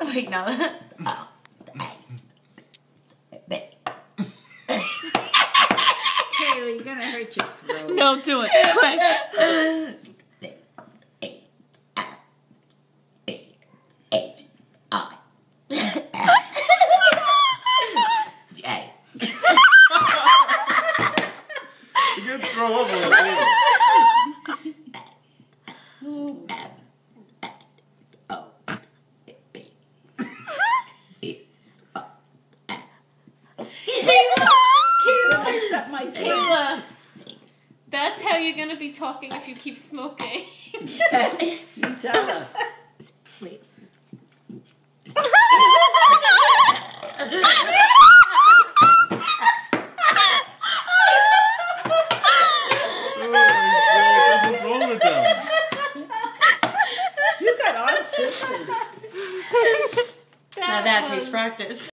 Wait, no. Oh. Kayla, you're gonna hurt your throat. No, do it. Quick. You're gonna throw up on the Kayla, that's how you're gonna be talking if you keep smoking. Yes, you tell her. Wait. What's wrong with them? You got odd sisters. Now that takes practice.